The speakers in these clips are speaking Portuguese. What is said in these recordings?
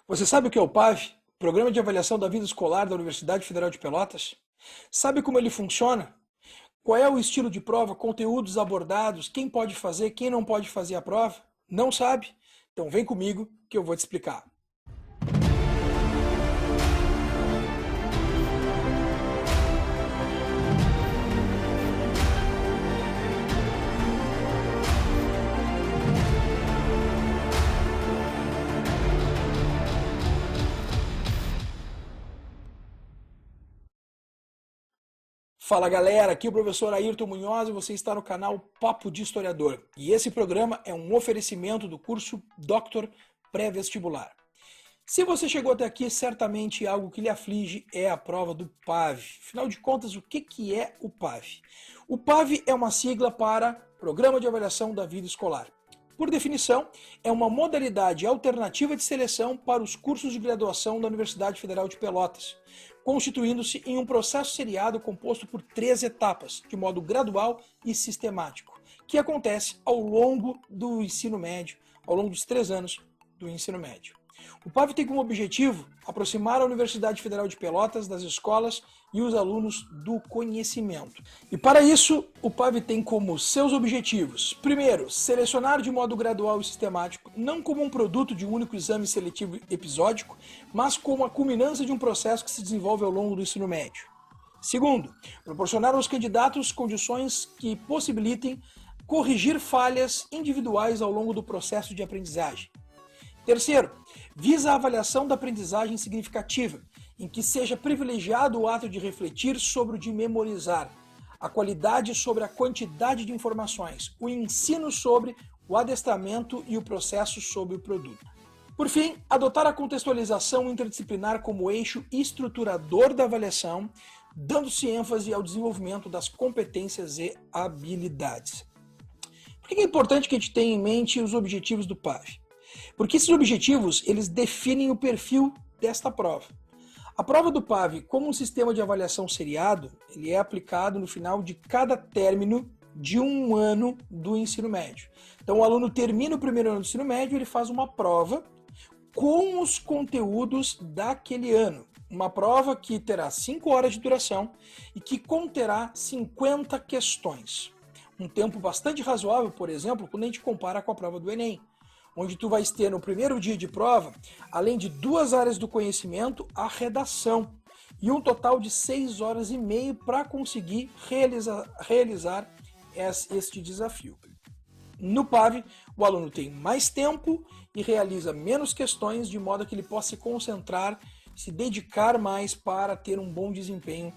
Você sabe o que é o PAV? Programa de Avaliação da Vida Escolar da Universidade Federal de Pelotas? Sabe como ele funciona? Qual é o estilo de prova, conteúdos abordados, quem pode fazer, quem não pode fazer a prova? Não sabe? Então vem comigo que eu vou te explicar. Fala galera, aqui é o professor Ayrton Munhoz e você está no canal Papo de Historiador. E esse programa é um oferecimento do curso Doctor Pré-Vestibular. Se você chegou até aqui, certamente algo que lhe aflige é a prova do PAV. Afinal de contas, o que é o PAV? O PAV é uma sigla para Programa de Avaliação da Vida Escolar. Por definição, é uma modalidade alternativa de seleção para os cursos de graduação da Universidade Federal de Pelotas, constituindo-se em um processo seriado composto por 3 etapas, de modo gradual e sistemático, que acontece ao longo do ensino médio, ao longo dos 3 anos do ensino médio. O PAV tem como objetivo aproximar a Universidade Federal de Pelotas das escolas e os alunos do conhecimento. E para isso, o PAV tem como seus objetivos: primeiro, selecionar de modo gradual e sistemático, não como um produto de um único exame seletivo episódico, mas como a culminância de um processo que se desenvolve ao longo do ensino médio. Segundo, proporcionar aos candidatos condições que possibilitem corrigir falhas individuais ao longo do processo de aprendizagem. Terceiro, visa a avaliação da aprendizagem significativa, em que seja privilegiado o ato de refletir sobre o de memorizar, a qualidade sobre a quantidade de informações, o ensino sobre o adestramento e o processo sobre o produto. Por fim, adotar a contextualização interdisciplinar como eixo estruturador da avaliação, dando-se ênfase ao desenvolvimento das competências e habilidades. Por que é importante que a gente tenha em mente os objetivos do PAV? Porque esses objetivos, eles definem o perfil desta prova. A prova do PAV, como um sistema de avaliação seriado, ele é aplicado no final de cada término de um ano do ensino médio. Então o aluno termina o primeiro ano do ensino médio, ele faz uma prova com os conteúdos daquele ano. Uma prova que terá 5 horas de duração e que conterá 50 questões. Um tempo bastante razoável, por exemplo, quando a gente compara com a prova do Enem, onde tu vais ter no primeiro dia de prova, além de 2 áreas do conhecimento, a redação, e um total de 6 horas e meia para conseguir realizar este desafio. No PAV, o aluno tem mais tempo e realiza menos questões, de modo que ele possa se concentrar, se dedicar mais para ter um bom desempenho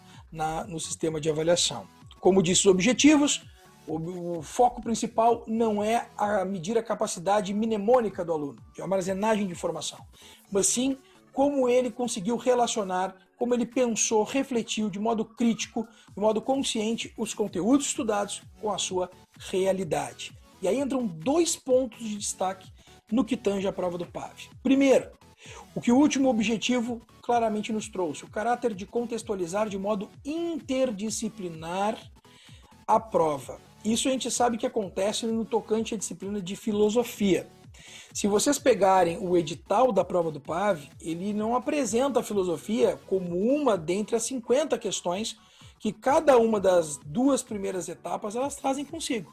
no sistema de avaliação. Como disse os objetivos, o foco principal não é medir a capacidade mnemônica do aluno, de armazenagem de informação, mas sim como ele conseguiu relacionar, como ele pensou, refletiu de modo crítico, de modo consciente, os conteúdos estudados com a sua realidade. E aí entram 2 pontos de destaque no que tange a prova do PAV. Primeiro, o que o último objetivo claramente nos trouxe, o caráter de contextualizar de modo interdisciplinar a prova. Isso a gente sabe que acontece no tocante à disciplina de filosofia. Se vocês pegarem o edital da prova do PAV, ele não apresenta a filosofia como uma dentre as 50 questões que cada uma das 2 primeiras etapas elas trazem consigo.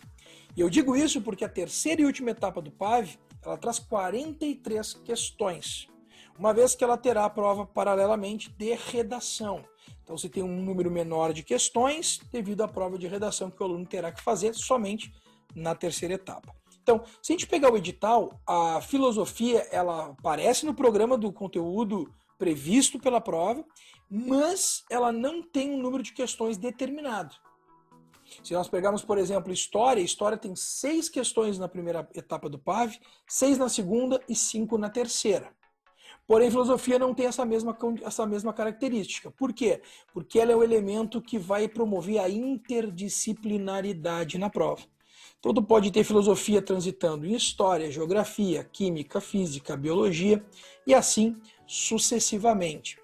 E eu digo isso porque a terceira e última etapa do PAV, ela traz 43 questões, uma vez que ela terá a prova paralelamente de redação. Então você tem um número menor de questões devido à prova de redação que o aluno terá que fazer somente na terceira etapa. Então, se a gente pegar o edital, a filosofia ela aparece no programa do conteúdo previsto pela prova, mas ela não tem um número de questões determinado. Se nós pegarmos, por exemplo, história tem 6 questões na primeira etapa do PAV, 6 na segunda e 5 na terceira. Porém, filosofia não tem essa mesma característica. Por quê? Porque ela é o elemento que vai promover a interdisciplinaridade na prova. Então, tu pode ter filosofia transitando em história, geografia, química, física, biologia e assim sucessivamente.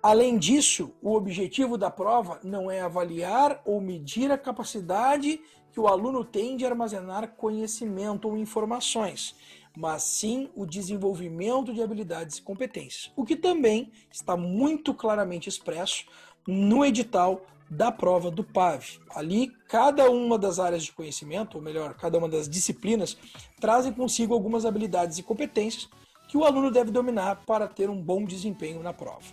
Além disso, o objetivo da prova não é avaliar ou medir a capacidade que o aluno tem de armazenar conhecimento ou informações, mas sim o desenvolvimento de habilidades e competências, o que também está muito claramente expresso no edital da prova do PAV. Ali, cada uma das áreas de conhecimento, ou melhor, cada uma das disciplinas, trazem consigo algumas habilidades e competências que o aluno deve dominar para ter um bom desempenho na prova.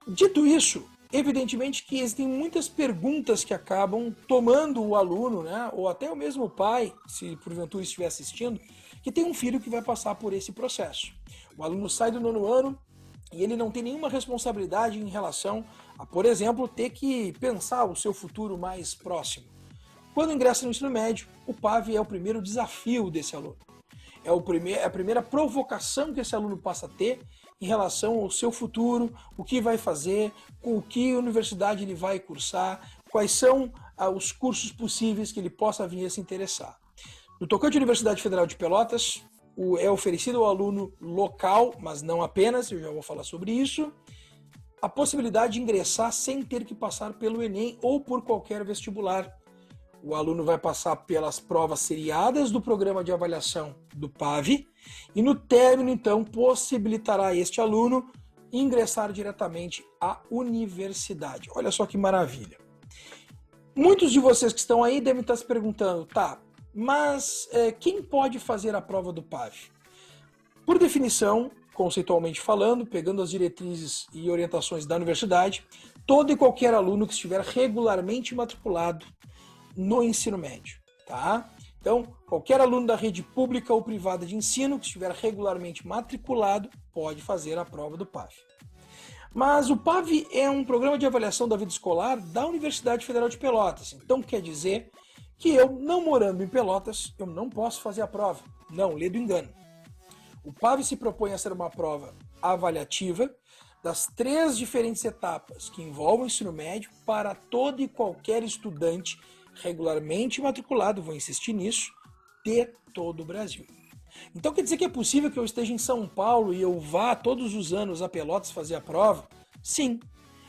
Dito isso, evidentemente que existem muitas perguntas que acabam tomando o aluno, né, ou até o mesmo pai, se porventura estiver assistindo, que tem um filho que vai passar por esse processo. O aluno sai do 9º ano e ele não tem nenhuma responsabilidade em relação a, por exemplo, ter que pensar o seu futuro mais próximo. Quando ingressa no ensino médio, o PAV é o primeiro desafio desse aluno. É a primeira provocação que esse aluno passa a ter em relação ao seu futuro, o que vai fazer, com que universidade ele vai cursar, quais são os cursos possíveis que ele possa vir a se interessar. No tocante à Universidade Federal de Pelotas, é oferecido ao aluno local, mas não apenas, eu já vou falar sobre isso, a possibilidade de ingressar sem ter que passar pelo Enem ou por qualquer vestibular. O aluno vai passar pelas provas seriadas do programa de avaliação do PAV e no término, então, possibilitará a este aluno ingressar diretamente à universidade. Olha só que maravilha. Muitos de vocês que estão aí devem estar se perguntando, tá, mas quem pode fazer a prova do PAV? Por definição, conceitualmente falando, pegando as diretrizes e orientações da universidade, todo e qualquer aluno que estiver regularmente matriculado no ensino médio, tá? Então, qualquer aluno da rede pública ou privada de ensino que estiver regularmente matriculado pode fazer a prova do PAV. Mas o PAV é um programa de avaliação da vida escolar da Universidade Federal de Pelotas. Então quer dizer que eu, não morando em Pelotas, eu não posso fazer a prova. Não, lê do engano. O PAV se propõe a ser uma prova avaliativa das 3 diferentes etapas que envolvem o ensino médio para todo e qualquer estudante regularmente matriculado, vou insistir nisso, de todo o Brasil. Então quer dizer que é possível que eu esteja em São Paulo e eu vá todos os anos a Pelotas fazer a prova? Sim.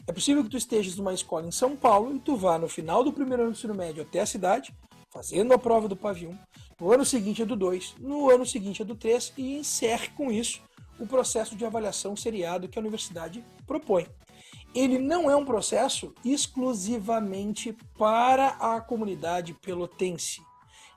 É possível que tu estejas numa escola em São Paulo e tu vá no final do 1º ano do ensino médio até a cidade, fazendo a prova do PAV 1, no ano seguinte a do 2, no ano seguinte a do 3 e encerre com isso o processo de avaliação seriado que a universidade propõe. Ele não é um processo exclusivamente para a comunidade pelotense.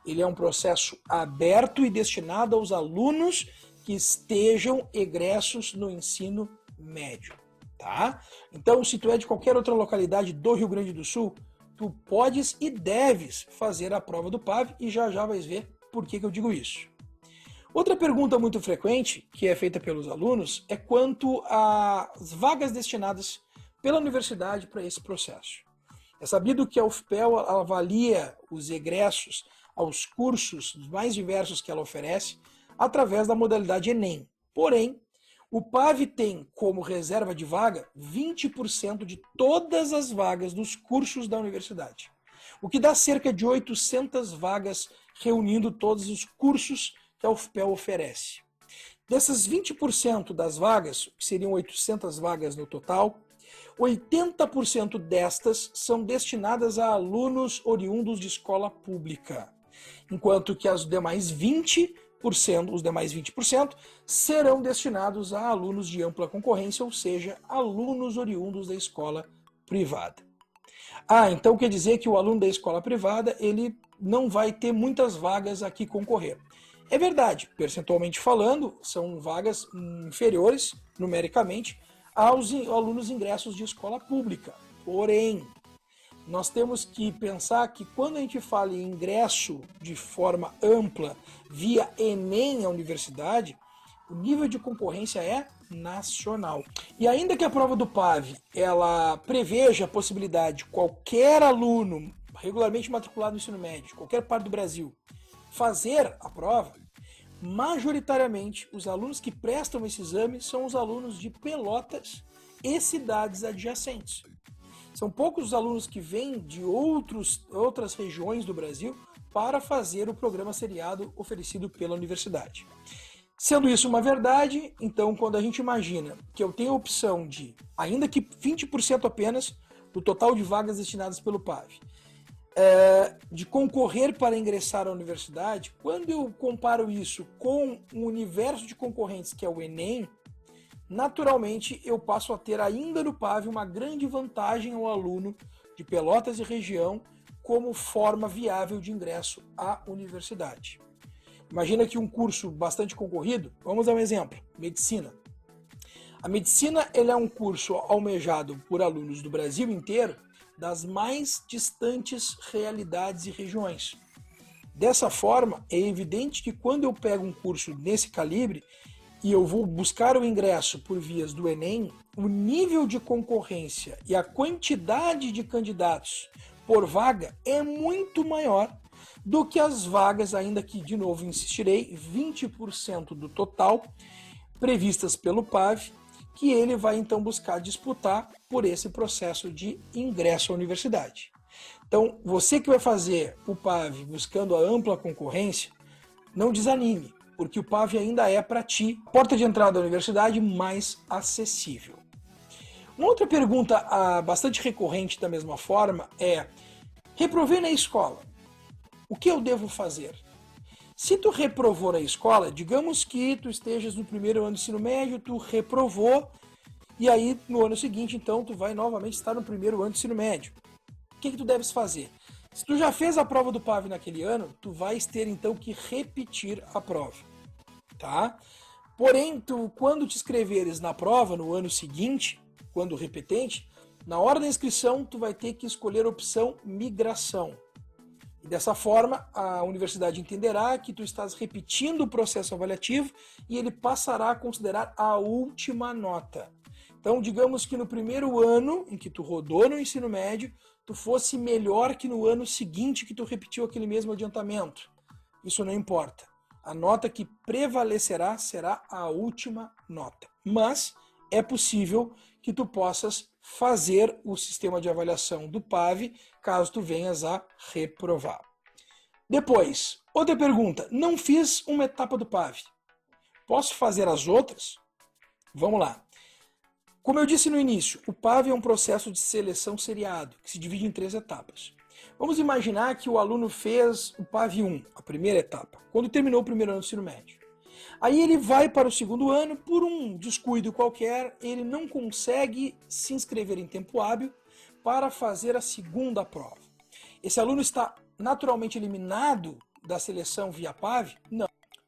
Ele é um processo aberto e destinado aos alunos que estejam egressos no ensino médio, tá? Então, se tu é de qualquer outra localidade do Rio Grande do Sul, tu podes e deves fazer a prova do PAV e já vais ver por que eu digo isso. Outra pergunta muito frequente, que é feita pelos alunos, é quanto às vagas destinadas pela universidade para esse processo. É sabido que a UFPEL avalia os egressos aos cursos mais diversos que ela oferece através da modalidade Enem. Porém, o PAV tem como reserva de vaga 20% de todas as vagas dos cursos da universidade, o que dá cerca de 800 vagas reunindo todos os cursos que a UFPEL oferece. Dessas 20% das vagas, que seriam 800 vagas no total, 80% destas são destinadas a alunos oriundos de escola pública, enquanto que os demais 20% serão destinados a alunos de ampla concorrência, ou seja, alunos oriundos da escola privada. Então quer dizer que o aluno da escola privada ele não vai ter muitas vagas aqui concorrer. É verdade, percentualmente falando, são vagas inferiores, numericamente, aos alunos ingressos de escola pública. Porém, nós temos que pensar que quando a gente fala em ingresso de forma ampla via Enem à universidade, o nível de concorrência é nacional. E ainda que a prova do PAV ela preveja a possibilidade de qualquer aluno regularmente matriculado no ensino médio, de qualquer parte do Brasil, fazer a prova, majoritariamente os alunos que prestam esse exame são os alunos de Pelotas e cidades adjacentes. São poucos os alunos que vêm de outras regiões do Brasil para fazer o programa seriado oferecido pela universidade. Sendo isso uma verdade, então quando a gente imagina que eu tenho a opção de, ainda que 20% apenas do total de vagas destinadas pelo PAV, de concorrer para ingressar à universidade, quando eu comparo isso com o universo de concorrentes que é o Enem, naturalmente eu passo a ter ainda no PAV uma grande vantagem ao aluno de Pelotas e região como forma viável de ingresso à universidade. Imagina que um curso bastante concorrido, vamos dar um exemplo, medicina. A medicina ele é um curso almejado por alunos do Brasil inteiro, das mais distantes realidades e regiões. Dessa forma, é evidente que quando eu pego um curso nesse calibre e eu vou buscar o ingresso por vias do Enem, o nível de concorrência e a quantidade de candidatos por vaga é muito maior do que as vagas, ainda que, de novo, insistirei, 20% do total previstas pelo PAV, que ele vai então buscar disputar por esse processo de ingresso à universidade. Então, você que vai fazer o PAV buscando a ampla concorrência, não desanime, porque o PAV ainda é para ti porta de entrada à universidade mais acessível. Uma outra pergunta bastante recorrente da mesma forma é: reprovei na escola, o que eu devo fazer? Se tu reprovou na escola, digamos que tu estejas no primeiro ano do ensino médio, tu reprovou, e aí no ano seguinte, então, tu vai novamente estar no primeiro ano do ensino médio. O que tu deves fazer? Se tu já fez a prova do PAV naquele ano, tu vais ter então que repetir a prova, tá? Porém, quando te inscreveres na prova no ano seguinte, quando repetente, na hora da inscrição, tu vai ter que escolher a opção migração. E dessa forma, a universidade entenderá que tu estás repetindo o processo avaliativo e ele passará a considerar a última nota. Então, digamos que no primeiro ano em que tu rodou no ensino médio, tu fosse melhor que no ano seguinte que tu repetiu aquele mesmo adiantamento. Isso não importa. A nota que prevalecerá será a última nota. Mas é possível que tu possas fazer o sistema de avaliação do PAV caso tu venhas a reprovar. Depois, outra pergunta. Não fiz uma etapa do PAV. Posso fazer as outras? Vamos lá. Como eu disse no início, o PAV é um processo de seleção seriado, que se divide em 3 etapas. Vamos imaginar que o aluno fez o PAV 1, a primeira etapa, quando terminou o primeiro ano do ensino médio. Aí ele vai para o segundo ano, por um descuido qualquer, ele não consegue se inscrever em tempo hábil para fazer a segunda prova. Esse aluno está naturalmente eliminado da seleção via PAV?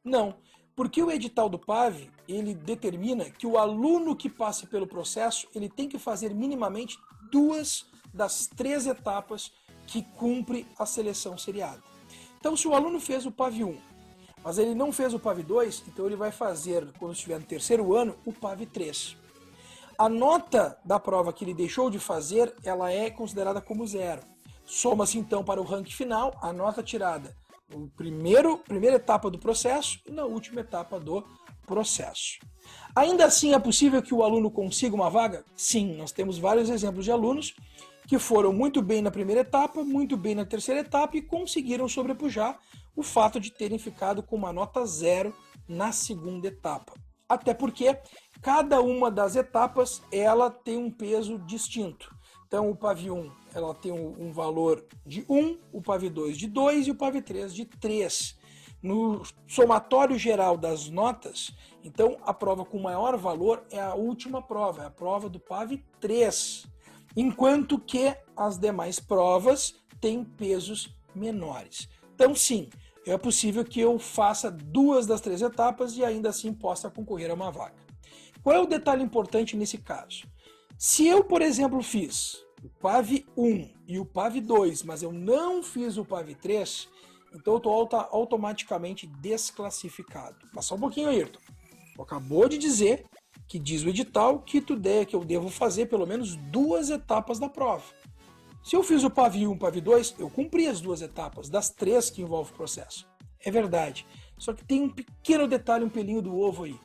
Não, porque o edital do PAV, ele determina que o aluno que passe pelo processo, ele tem que fazer minimamente 2 das 3 etapas que cumpre a seleção seriada. Então, se o aluno fez o PAV 1, mas ele não fez o PAV 2, então ele vai fazer, quando estiver no terceiro ano, o PAV 3. A nota da prova que ele deixou de fazer, ela é considerada como 0. Soma-se então para o ranking final a nota tirada na primeira etapa do processo e na última etapa do processo. Ainda assim, é possível que o aluno consiga uma vaga? Sim, nós temos vários exemplos de alunos que foram muito bem na primeira etapa, muito bem na terceira etapa e conseguiram sobrepujar o fato de terem ficado com uma nota 0 na segunda etapa. Até porque cada uma das etapas ela tem um peso distinto. Então o PAV 1 ela tem um valor de 1, o PAV 2 de 2 e o PAV 3 de 3. No somatório geral das notas, então a prova com maior valor é a última prova, é a prova do PAV 3. Enquanto que as demais provas têm pesos menores. Então sim, é possível que eu faça 2 das 3 etapas e ainda assim possa concorrer a uma vaga. Qual é o detalhe importante nesse caso? Se eu, por exemplo, fiz o PAV 1 e o PAV 2, mas eu não fiz o PAV 3, então eu estou automaticamente desclassificado. Mas só um pouquinho, Ayrton. Acabou de dizer que diz o edital que eu devo fazer pelo menos 2 etapas da prova. Se eu fiz o PAV 1 e o PAV 2, eu cumpri as 2 etapas, das 3 que envolvem o processo. É verdade. Só que tem um pequeno detalhe, um pelinho do ovo aí.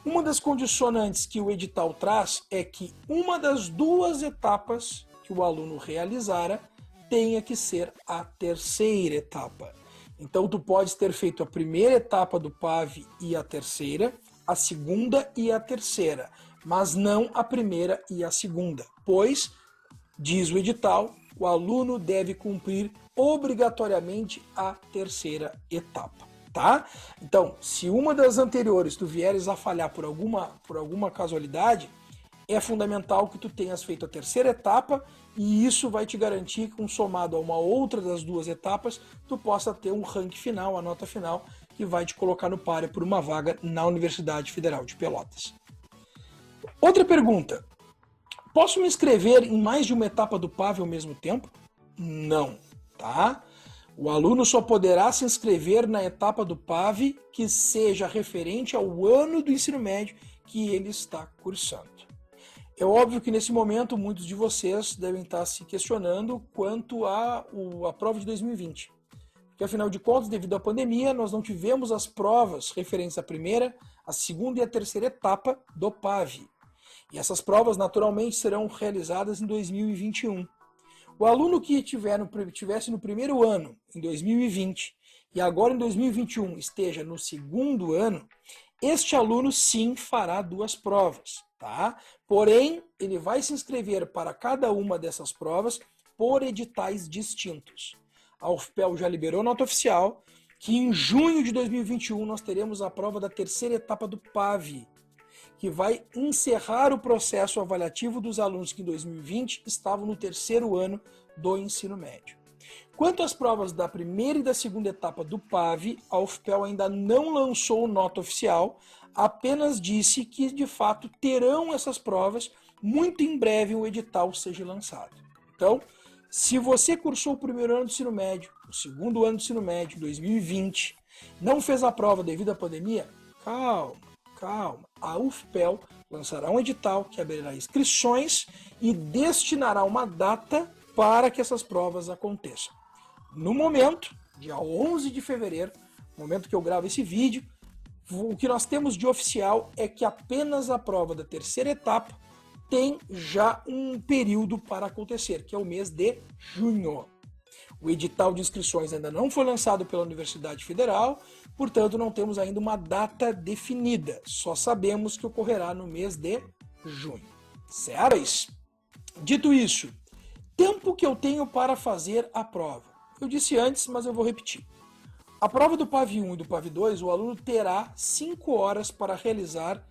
Uma das condicionantes que o edital traz é que uma das 2 etapas que o aluno realizara tenha que ser a terceira etapa. Então tu podes ter feito a primeira etapa do PAV e a terceira, a segunda e a terceira, mas não a primeira e a segunda, pois Diz o edital, o aluno deve cumprir obrigatoriamente a terceira etapa, tá? Então, se uma das anteriores tu vieres a falhar por alguma casualidade, é fundamental que tu tenhas feito a terceira etapa e isso vai te garantir que, somado a uma outra das duas etapas, tu possa ter um ranking final, a nota final, que vai te colocar no páreo por uma vaga na Universidade Federal de Pelotas. Outra pergunta. Posso me inscrever em mais de uma etapa do PAV ao mesmo tempo? Não, tá? O aluno só poderá se inscrever na etapa do PAV que seja referente ao ano do ensino médio que ele está cursando. É óbvio que nesse momento muitos de vocês devem estar se questionando quanto à prova de 2020. Porque afinal de contas, devido à pandemia, nós não tivemos as provas referentes à primeira, à segunda e à terceira etapa do PAV. E essas provas naturalmente serão realizadas em 2021. O aluno que tivesse no primeiro ano, em 2020, e agora em 2021 esteja no segundo ano, este aluno sim fará duas provas, tá? Porém, ele vai se inscrever para cada uma dessas provas por editais distintos. A UFPEL já liberou nota oficial que em junho de 2021 nós teremos a prova da terceira etapa do PAV, que vai encerrar o processo avaliativo dos alunos que em 2020 estavam no terceiro ano do ensino médio. Quanto às provas da primeira e da segunda etapa do PAV, a UFPEL ainda não lançou nota oficial, apenas disse que de fato terão essas provas muito em breve o edital seja lançado. Então, se você cursou o primeiro ano do ensino médio, o segundo ano do ensino médio, 2020, não fez a prova devido à pandemia, calma. A UFPEL lançará um edital que abrirá inscrições e destinará uma data para que essas provas aconteçam. No momento, dia 11 de fevereiro, no momento que eu gravo esse vídeo, o que nós temos de oficial é que apenas a prova da terceira etapa tem já um período para acontecer, que é o mês de junho. O edital de inscrições ainda não foi lançado pela Universidade Federal, portanto não temos ainda uma data definida, só sabemos que ocorrerá no mês de junho. Certo? Dito isso, tempo que eu tenho para fazer a prova. Eu disse antes, mas eu vou repetir. A prova do PAV 1 e do PAV 2, o aluno terá 5 horas para realizar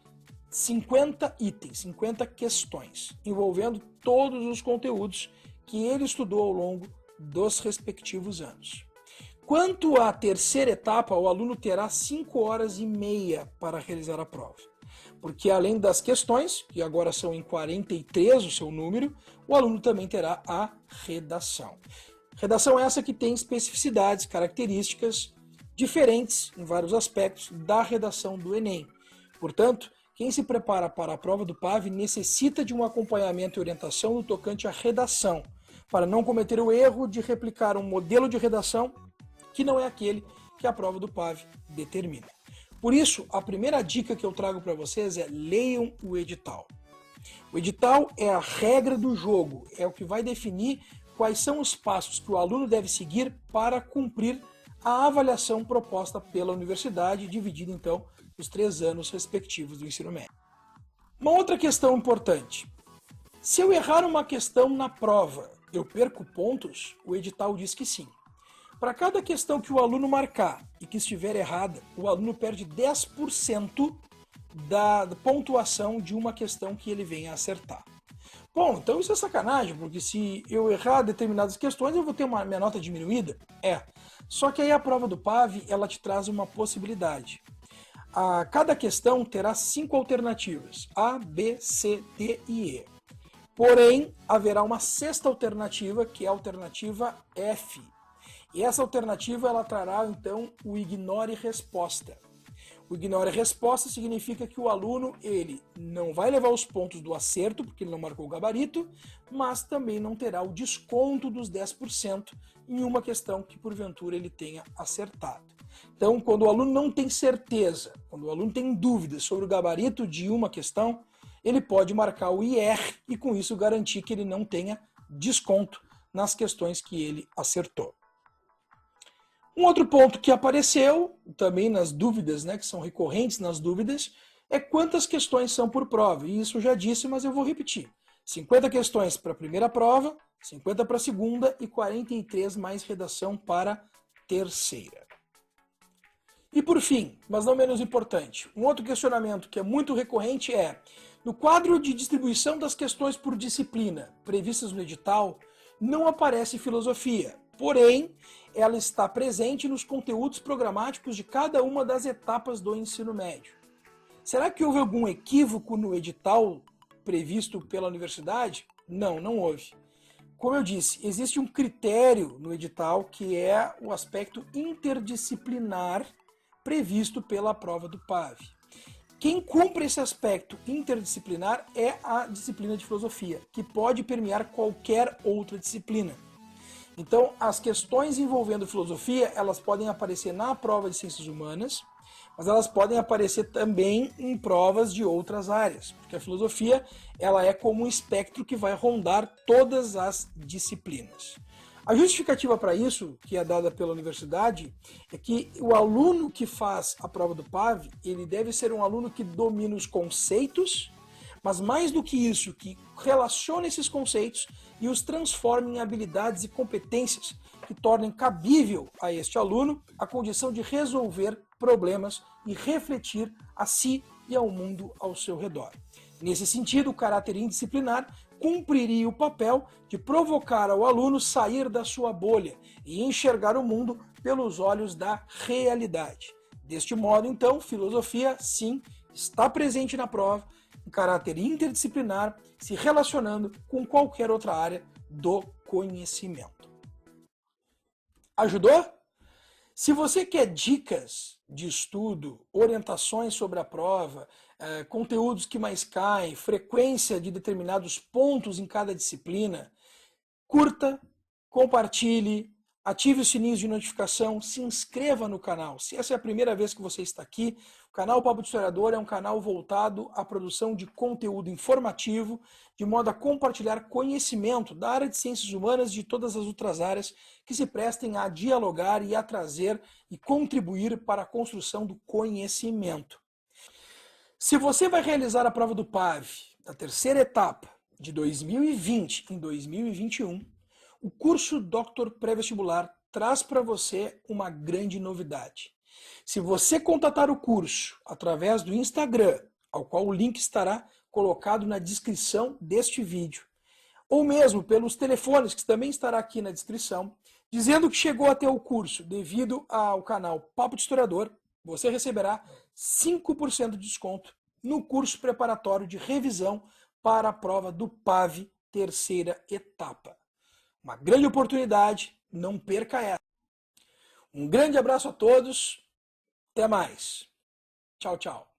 50 itens, 50 questões, envolvendo todos os conteúdos que ele estudou ao longo dos respectivos anos. Quanto à terceira etapa, o aluno terá 5 horas e meia para realizar a prova. Porque além das questões, que agora são em 43 o seu número, o aluno também terá a redação. Redação essa que tem especificidades, características diferentes em vários aspectos da redação do Enem. Portanto, quem se prepara para a prova do PAV necessita de um acompanhamento e orientação no tocante à redação, para não cometer o erro de replicar um modelo de redação que não é aquele que a prova do PAV determina. Por isso, a primeira dica que eu trago para vocês é leiam o edital. O edital é a regra do jogo, é o que vai definir quais são os passos que o aluno deve seguir para cumprir a avaliação proposta pela universidade, dividida então os 3 anos respectivos do ensino médio. Uma outra questão importante. Se eu errar uma questão na prova, eu perco pontos? O edital diz que sim. Para cada questão que o aluno marcar e que estiver errada, o aluno perde 10% da pontuação de uma questão que ele venha a acertar. Bom, então isso é sacanagem, porque se eu errar determinadas questões, eu vou ter minha nota diminuída? Só que aí a prova do PAV, ela te traz uma possibilidade. Cada questão terá 5 alternativas, A, B, C, D e E. Porém, haverá uma sexta alternativa, que é a alternativa F. E essa alternativa, ela trará, então, o ignore resposta. O ignore resposta significa que o aluno, ele não vai levar os pontos do acerto, porque ele não marcou o gabarito, mas também não terá o desconto dos 10% em uma questão que, porventura, ele tenha acertado. Então, quando o aluno não tem certeza, quando o aluno tem dúvidas sobre o gabarito de uma questão, ele pode marcar o IR e, com isso, garantir que ele não tenha desconto nas questões que ele acertou. Um outro ponto que apareceu também nas dúvidas, que são recorrentes nas dúvidas, é quantas questões são por prova. E isso eu já disse, mas eu vou repetir. 50 questões para a primeira prova, 50 para a segunda e 43 mais redação para a terceira. E por fim, mas não menos importante, um outro questionamento que é muito recorrente é: no quadro de distribuição das questões por disciplina previstas no edital, não aparece filosofia, porém, ela está presente nos conteúdos programáticos de cada uma das etapas do ensino médio. Será que houve algum equívoco no edital previsto pela universidade? Não, não houve. Como eu disse, existe um critério no edital que é o aspecto interdisciplinar previsto pela prova do PAV. Quem cumpre esse aspecto interdisciplinar é a disciplina de filosofia, que pode permear qualquer outra disciplina. Então, as questões envolvendo filosofia, elas podem aparecer na prova de ciências humanas, mas elas podem aparecer também em provas de outras áreas, porque a filosofia, ela é como um espectro que vai rondar todas as disciplinas. A justificativa para isso, que é dada pela universidade, é que o aluno que faz a prova do PAV, ele deve ser um aluno que domina os conceitos, mas mais do que isso, que relacione esses conceitos e os transforme em habilidades e competências que tornem cabível a este aluno a condição de resolver problemas e refletir a si e ao mundo ao seu redor. Nesse sentido, o caráter indisciplinar cumpriria o papel de provocar ao aluno sair da sua bolha e enxergar o mundo pelos olhos da realidade. Deste modo, então, filosofia, sim, está presente na prova, em caráter interdisciplinar, se relacionando com qualquer outra área do conhecimento. Ajudou? Se você quer dicas de estudo, orientações sobre a prova, conteúdos que mais caem, frequência de determinados pontos em cada disciplina, curta, compartilhe, ative os sininhos de notificação, se inscreva no canal. Se essa é a primeira vez que você está aqui, o canal Papo de Historiador é um canal voltado à produção de conteúdo informativo, de modo a compartilhar conhecimento da área de ciências humanas e de todas as outras áreas que se prestem a dialogar e a trazer e contribuir para a construção do conhecimento. Se você vai realizar a prova do PAV, da terceira etapa, de 2020 em 2021, o curso Dr. Pré-Vestibular traz para você uma grande novidade. Se você contatar o curso através do Instagram, ao qual o link estará colocado na descrição deste vídeo, ou mesmo pelos telefones, que também estará aqui na descrição, dizendo que chegou até o curso devido ao canal Papo de Historiador, você receberá 5% de desconto no curso preparatório de revisão para a prova do PAV, terceira etapa. Uma grande oportunidade, não perca essa. Um grande abraço a todos, até mais. Tchau, tchau.